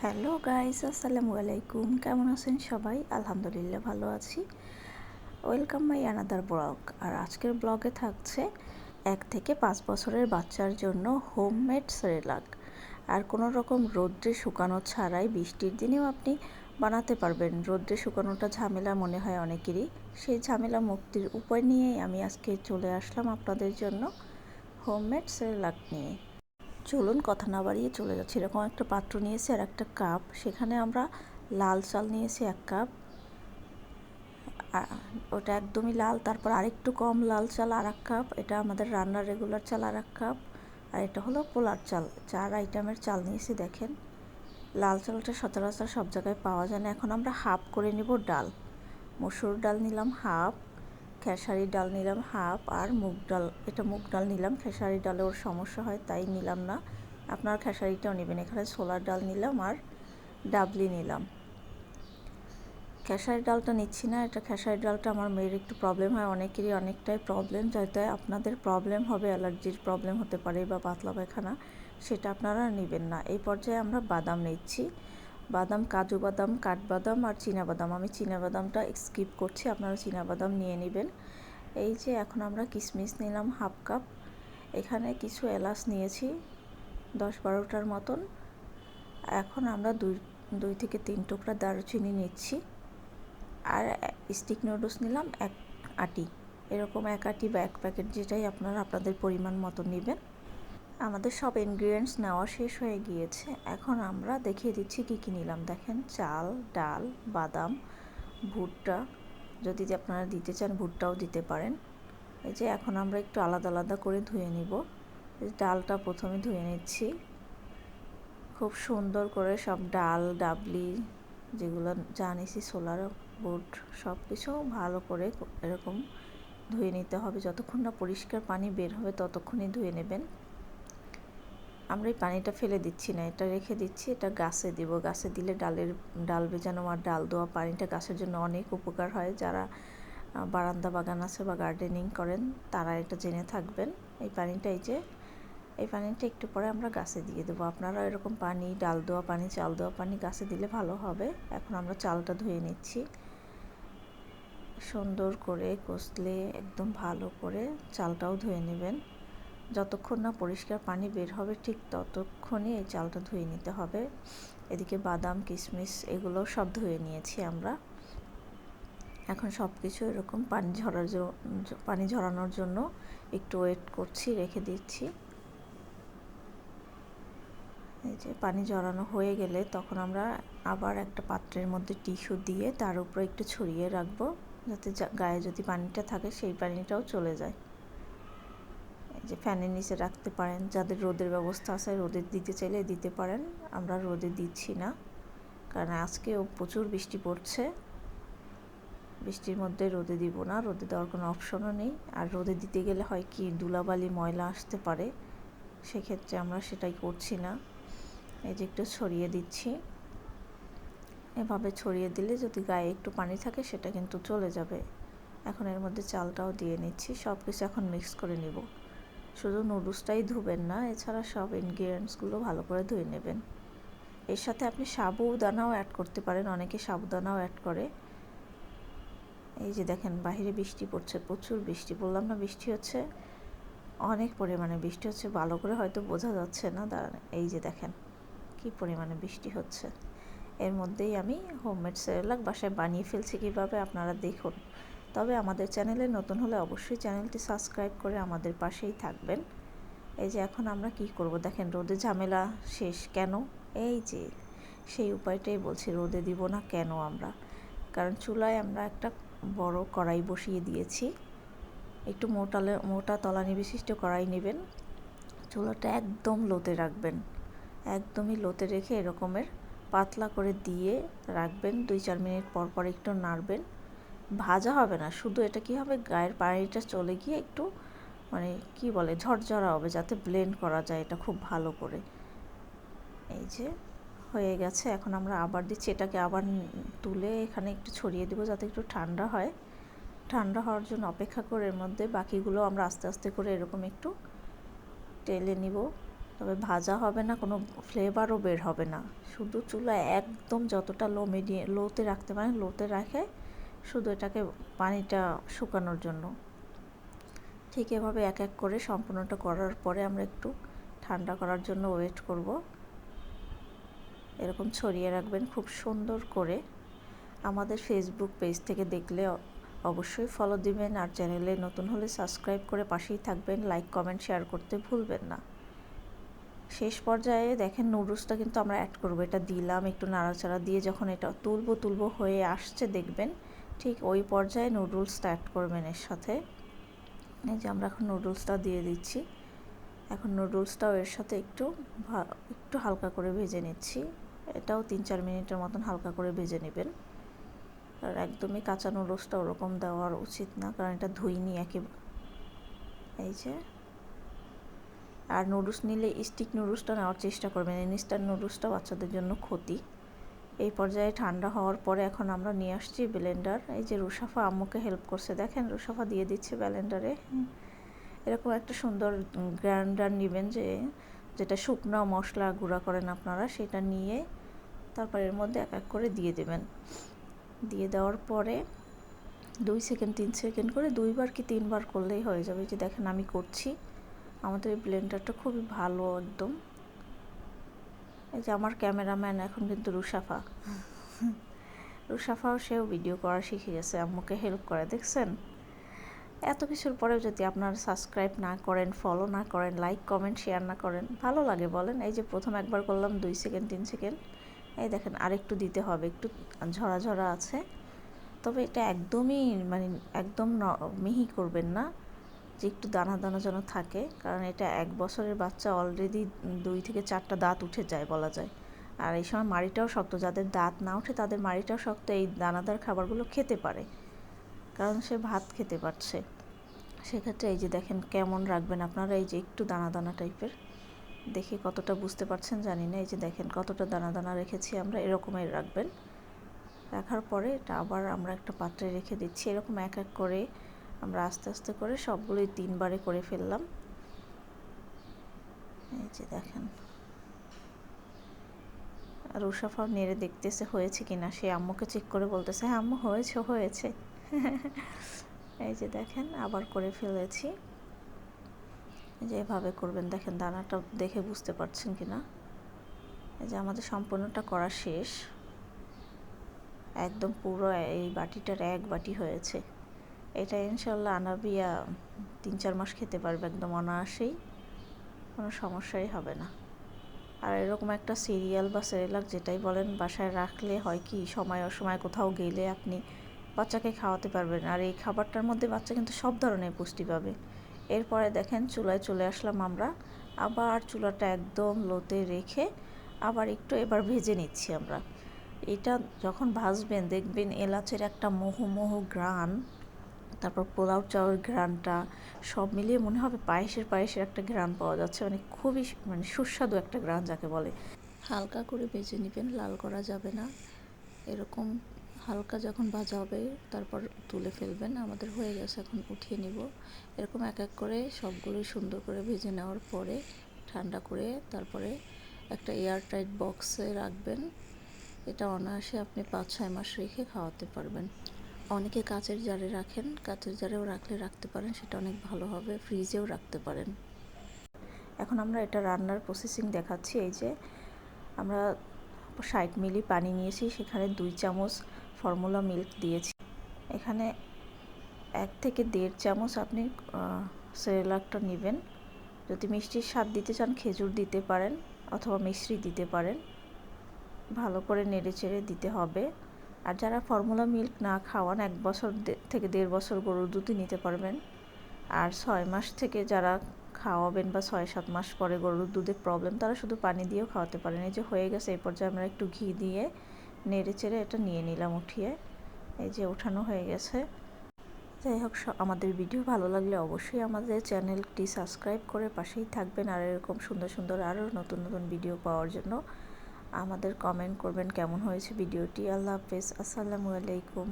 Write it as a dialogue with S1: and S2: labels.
S1: Hello guys, আসসালামু আলাইকুম। কেমন আছেন সবাই? আলহামদুলিল্লাহ ভালো আছি। Welcome my another vlog. আর আজকের ব্লগে থাকছে 1 থেকে 5 বছরের বাচ্চার জন্য হোমমেড সেরেলাক। আর কোনো রকম রোদ্রে শুকানো ছাড়াই বৃষ্টির দিনেও আপনি বানাতে পারবেন। রোদ্রে শুকানোটা ঝামেলা মনে হয় অনেকেরই, সেই ঝামেলা মুক্তির উপায় নিয়েই আমি আজকে চলে আসলাম আপনাদের জন্য হোমমেড সেরেলাক নিয়ে। চলুন কথা না বাড়িয়ে চলে যাচ্ছি। এরকম একটা পাত্র নিয়েছি আর একটা কাপ, সেখানে আমরা লাল চাল নিয়েছি 1 কাপ, ওটা একদমই লাল। তারপর আরেকটু কম লাল চাল 1 কাপ, এটা আমাদের রান্নার রেগুলার চাল 1 কাপ। আর এটা হলো পোলার চাল। 4 আইটেমের চাল নিয়েছি। দেখেন, লাল চালটা সচরাচর সব জায়গায় পাওয়া যায় না। এখন আমরা হাফ করে নেব ডাল। মসুর ডাল নিলাম হাফ, খেসারি ডাল নিলাম হাফ, আর মুগ ডাল, এটা মুগ ডাল নিলাম। খেসারি ডালে ওর সমস্যা হয় তাই নিলাম না, আপনারা খেসারিটাও নেবেন। এখানে ছোলার ডাল নিলাম আর ডাবলি নিলাম। খেসারি ডালটা নিচ্ছি না, এটা খেসারি ডালটা আমার মেয়ের একটু প্রবলেম হয়, অনেকেরই অনেকটাই প্রবলেম, যাতে আপনাদের প্রবলেম হবে, অ্যালার্জির প্রবলেম হতে পারে বা পাতলা পায়খানা, সেটা আপনারা নেবেন না। এই পর্যায়ে আমরা বাদাম নিচ্ছি। বাদাম, কাজু বাদাম, কাঠবাদাম আর চীনাবাদাম। আমি চীনাবাদামটা স্কিপ করছি, আপনারা চীনাবাদাম নিয়ে নেবেন। এই যে এখন আমরা কিশমিশ নিলাম হাফ কাপ। এখানে কিছু এলাচ নিয়েছি 10-12টার মতন। এখন আমরা দুই থেকে 3 টুকরা দারুচিনি নিচ্ছি। আর স্টিক নুডলস নিলাম 1 আটি, এরকম 1 আটি বা 1 প্যাকেট, যেটাই আপনারা আপনাদের পরিমাণ মতো নেবেন। আমাদের সব ইনগ্রিডিয়েন্টস নেওয়া শেষ হয়ে গিয়েছে। এখন আমরা দেখিয়ে দিচ্ছি কী কী নিলাম। দেখেন, চাল, ডাল, বাদাম, ভুট্টা, যদি আপনারা দিতে চান ভুট্টাও দিতে পারেন। এই যে এখন আমরা একটু আলাদা আলাদা করে ধুয়ে নিব। ডালটা প্রথমে ধুয়ে নিচ্ছি খুব সুন্দর করে। সব ডাল, ডাবলি, যেগুলো জানিছি, সোলার, বুট, সব কিছু ভালো করে এরকম ধুয়ে নিতে হবে। যতক্ষণ না পরিষ্কার পানি বের হবে ততক্ষণই ধুয়ে নেবেন। আমরা এই পানিটা ফেলে দিচ্ছি না, এটা রেখে দিচ্ছি, এটা গাছে দিব। গাছে দিলে ডাল ভেজানো আর ডাল দেওয়া পানিটা গাছের জন্য অনেক উপকার হয়। যারা বারান্দা বাগান আছে বা গার্ডেনিং করেন তারা এটা জেনে থাকবেন। এই পানিটা, এই পানিটা একটু পরে আমরা গাছে দিয়ে দেবো। আপনারা এরকম পানি, ডাল দেওয়া পানি, চাল দেওয়া পানি গাছে দিলে ভালো হবে। এখন আমরা চালটা ধুয়ে নিচ্ছি সুন্দর করে, কষলে একদম ভালো করে চালটাও ধুয়ে নেবেন। যতক্ষণ না পরিষ্কার পানি বের হবে ঠিক ততক্ষণই এই চালটা ধুয়ে নিতে হবে। এদিকে বাদাম, কিশমিশ এগুলো সব ধুয়ে নিয়েছি আমরা। এখন সব কিছু এরকম পানি ঝরানোর জন্য একটু ওয়েট করছি, রেখে দিচ্ছি। এই যে পানি ঝরানো হয়ে গেলে তখন আমরা আবার একটা পাত্রের মধ্যে টিস্যু দিয়ে তার উপরে একটু ছড়িয়ে রাখবো, যাতে গায়ে যদি পানিটা থাকে সেই পানিটাও চলে যায়। এই যে ফ্যানের নিচে রাখতে পারেন, যাদের রোদের ব্যবস্থা আছে রোদে দিতে চাইলে দিতে পারেন। আমরা রোদে দিচ্ছি না, কারণ আজকেও প্রচুর বৃষ্টি পড়ছে। বৃষ্টির মধ্যে রোদে দিব না, রোদে দেওয়ার কোনো অপশনও নেই। আর রোদে দিতে গেলে হয় কি, ধুলাবালি ময়লা আসতে পারে, সেক্ষেত্রে আমরা সেটাই করছি না। এই যে একটু ছড়িয়ে দিচ্ছি। এভাবে ছড়িয়ে দিলে যদি গায়ে একটু পানি থাকে সেটা কিন্তু চলে যাবে। এখন এর মধ্যে চালটাও দিয়ে নিচ্ছি। সব কিছু এখন মিক্স করে নিব। শুধু নুডলসটাই ধুবেন না, এছাড়া সব ইনগ্রিডিয়েন্টসগুলো ভালো করে ধুয়ে নেবেন। এর সাথে আপনি সাবুদানাও অ্যাড করতে পারেন, অনেকে সাবুদানাও অ্যাড করে। এই যে দেখেন, বাইরে বৃষ্টি পড়ছে, প্রচুর বৃষ্টি। বললাম না বৃষ্টি হচ্ছে, অনেক পরিমাণে বৃষ্টি হচ্ছে। ভালো করে হয়তো বোঝা যাচ্ছে না, দাঁড়ান, এই যে দেখেন কি পরিমাণে বৃষ্টি হচ্ছে। এর মধ্যেই আমি হোমমেড সেরেলাক বাসায় বানিয়ে ফেলছি কীভাবে, আপনারা দেখুন। তবে আমাদের চ্যানেলে নতুন হলে অবশ্যই চ্যানেলটি সাবস্ক্রাইব করে আমাদের পাশেই থাকবেন। এই যে এখন আমরা কি করব, দেখেন রোদে ঝামেলা শেষ। কেন? এই যে সেই উপায়টাই বলছি, রোদে দিব না কেন আমরা, কারণ চুলায় আমরা একটা বড় কড়াই বসিয়ে দিয়েছি। একটু মোটা তলানি বিশিষ্ট কড়াই নেবেন। চুলাটা একদম লোতে রাখবেন, একদমই লোতে রেখে এরকমের পাতলা করে দিয়ে রাখবেন। 2-4 মিনিট পর পর একটু নাড়বেন। ভাজা হবে না, শুধু এটা কি হবে, গায়ের পানিটা চলে গিয়ে একটু মানে কি বলে, ঝরঝরা হবে, যাতে ব্লেন্ড করা যায় এটা খুব ভালো করে। এই যে হয়ে গেছে। এখন আমরা আবার দিচ্ছি, এটাকে আবার তুলে এখানে একটু ছড়িয়ে দেবো যাতে একটু ঠান্ডা হয়। ঠান্ডা হওয়ার জন্য অপেক্ষা করে এর মধ্যে বাকিগুলো আমরা আস্তে আস্তে করে এরকম একটু টেলে নিব। তবে ভাজা হবে না, কোনো ফ্লেভারও বের হবে না। শুধু চুলায় একদম যতটা লোতে রাখতে পারেন লোতে রাখে শুধু এটাকে পানিটা শুকানোর জন্য। ঠিক এভাবে এক এক করে সম্পূর্ণটা করার পরে আমরা একটু ঠান্ডা করার জন্য ওয়েট করব। এরকম ছড়িয়ে রাখবেন খুব সুন্দর করে। আমাদের ফেসবুক পেজ থেকে দেখলে অবশ্যই ফলো দিবেন, আর চ্যানেলে নতুন হলে সাবস্ক্রাইব করে পাশেই থাকবেন। লাইক কমেন্ট শেয়ার করতে ভুলবেন না। শেষ পর্যায়ে দেখেন নুডলসটা কিন্তু আমরা অ্যাড করব। এটা দিলাম, একটু নাড়াচাড়া দিয়ে যখন এটা তুলবো হয়ে আসছে দেখবেন, ঠিক ওই পর্যায়ে নুডলসটা অ্যাড করবেন এর সাথে। এই যে আমরা এখন নুডলসটা দিয়ে দিচ্ছি। এখন নুডলসটাও এর সাথে একটু হালকা করে ভেজে নিচ্ছি। এটাও 3-4 মিনিটের মতন হালকা করে ভেজে নেবেন। আর একদমই কাঁচা নুডলসটা ওরকম দেওয়ার উচিত না, কারণ এটা ধুইনি এই যে। আর নুডলস নিলে স্টিক নুডলসটা নেওয়ার চেষ্টা করবেন, ইনস্ট্যান্ট নুডলসটা বাচ্চাদের জন্য ক্ষতি। এই পর্যায়ে ঠান্ডা হওয়ার পরে এখন আমরা নিয়ে আসছি ব্লেন্ডার। এই যে রুশাফা আম্মুকে হেল্প করছে, দেখেন রুশাফা দিয়ে দিচ্ছে ব্লেন্ডারে। এরকম একটা সুন্দর গ্রাইন্ডার নেবেন, যেটা শুকনো মশলা গুঁড়া করেন আপনারা, সেটা নিয়ে তারপর এর মধ্যে এক এক করে দিয়ে দেবেন। দিয়ে দেওয়ার পরে 2 সেকেন্ড 3 সেকেন্ড করে 2বার কি 3বার করলেই হয়ে যাবে। যে দেখেন আমি করছি। আমাদের এই ব্লেন্ডারটা খুবই ভালো একদম। এই যে আমার ক্যামেরাম্যান এখন কিন্তু রুশাফাও সেও ভিডিও করা শিখে গেছে, আম্মুকে হেল্প করে। দেখছেন, এত কিছুর পরেও যদি আপনারা সাবস্ক্রাইব না করেন, ফলো না করেন, লাইক কমেন্ট শেয়ার না করেন, ভালো লাগে বলেন? এই যে প্রথম একবার করলাম 2 সেকেন্ড 3 সেকেন্ড, এই দেখেন আরেকটু দিতে হবে, একটু ঝরা আছে। তবে এটা একদমই একদম মিহি করবেন না, যে একটু দানা দানা যেন থাকে, কারণ এটা 1 বছরের বাচ্চা, অলরেডি 2 থেকে 4টা দাঁত উঠে যায় বলা যায়। আর এই সময় মাড়িটাও শক্ত, যাদের দাঁত না ওঠে তাদের মাড়িটাও শক্ত, এই দানাদার খাবারগুলো খেতে পারে, কারণ সে ভাত খেতে পারছে। সেক্ষেত্রে এই যে দেখেন কেমন রাখবেন আপনারা, এই যে একটু দানা দানা টাইপের, দেখে কতটা বুঝতে পারছেন জানি না। এই যে দেখেন কতটা দানা দানা রেখেছি আমরা, এরকমই রাখবেন। রাখার পরে এটা আবার আমরা একটা পাত্রে রেখে দিচ্ছি। এরকম এক এক করে আমরা আস্তে আস্তে করে সবগুলোই 3বারে করে ফেললাম। এই যে দেখেন, আর রুশাফাও নেড়ে দেখতেছে হয়েছে কিনা, সে আম্মুকে চেক করে বলতেছে হ্যাঁ আম্মু হয়েছে। এই যে দেখেন আবার করে ফেলেছি। এই যে এভাবে করবেন, দেখেন দানাটা দেখে বুঝতে পারছেন কিনা। এই যে আমাদের সম্পূর্ণটা করা শেষ, একদম পুরো এই বাটিটার 1 বাটি হয়েছে। এটা ইনশাল্লাহ আনাবিয়া 3-4 মাস খেতে পারবে একদম অনায়াসেই, কোনো সমস্যাই হবে না। আর এরকম একটা সিরিয়াল বা সেরেলাক যেটাই বলেন বাসায় রাখলে হয় কি, সময় অসময় কোথাও গেলে আপনি বাচ্চাকে খাওয়াতে পারবেন। আর এই খাবারটার মধ্যে বাচ্চা কিন্তু সব ধরনের পুষ্টি পাবে। এরপরে দেখেন চুলায় চলে আসলাম আমরা, আবার চুলাটা একদম লোতে রেখে আবার একটু এবার ভেজে নিচ্ছি আমরা। এটা যখন ভাজবেন দেখবেন এলাচের একটা মোহো ঘ্রাণ, তারপর পোলাও চাউয়ের ঘ্রাণটা সব মিলিয়ে মনে হবে পায়েসের একটা ঘ্রাণ পাওয়া যাচ্ছে, খুবই সুস্বাদু একটা ঘ্রাণ যাকে বলে। হালকা করে ভেজে নেবেন, লাল করা যাবে না। এরকম হালকা যখন ভাজা হবে তারপর তুলে ফেলবেন। আমাদের হয়ে গেছে, এখন উঠিয়ে নিব। এরকম এক এক করে সবগুলোই সুন্দর করে ভেজে নেওয়ার পরে ঠান্ডা করে তারপরে একটা এয়ারটাইট বক্সে রাখবেন। এটা অনায়াসে আপনি 5-6 মাস রেখে খাওয়াতে পারবেন। অনেকে কাচের জারে রাখেন, কাচের জারেও রাখতে পারেন, সেটা অনেক ভালো হবে। ফ্রিজেও রাখতে পারেন। এখন আমরা এটা রান্নার প্রসেসিং দেখাচ্ছি। এই যে আমরা 60 মিলি পানি নিয়েছি, সেখানে 2 চামচ ফর্মুলা মিল্ক দিয়েছি। এখানে 1 থেকে 1.5 চামচ আপনি সেরেলাকটা নেবেন। যদি মিষ্টির স্বাদ দিতে চান খেজুর দিতে পারেন অথবা মিশ্রি দিতে পারেন। ভালো করে নেড়ে চেড়ে দিতে হবে। আর যারা ফর্মুলা মিল্ক না খাওয়ান 1 বছর থেকে 1.5 বছর গরুর দুধই নিতে পারবেন। আর 6 মাস থেকে যারা খাওয়াবেন বা 6-7 মাস পরে গরুর দুধে প্রবলেম, তারা শুধু পানি দিয়েও খাওয়াতে পারেন। এই যে হয়ে গেছে, এই পর্যায়ে আমরা একটু ঘি দিয়ে নেড়ে চেড়ে এটা নিয়ে নিলাম উঠিয়ে। এই যে ওঠানো হয়ে গেছে। যাই হোক, আমাদের ভিডিও ভালো লাগলে অবশ্যই আমাদের চ্যানেলটি সাবস্ক্রাইব করে পাশেই থাকবেন। আর এরকম সুন্দর সুন্দর আরও নতুন ভিডিও পাওয়ার জন্য আমাদের কমেন্ট করবেন কেমন হয়েছে ভিডিওটি। আল্লাহ হাফেজ, আসসালামু আলাইকুম।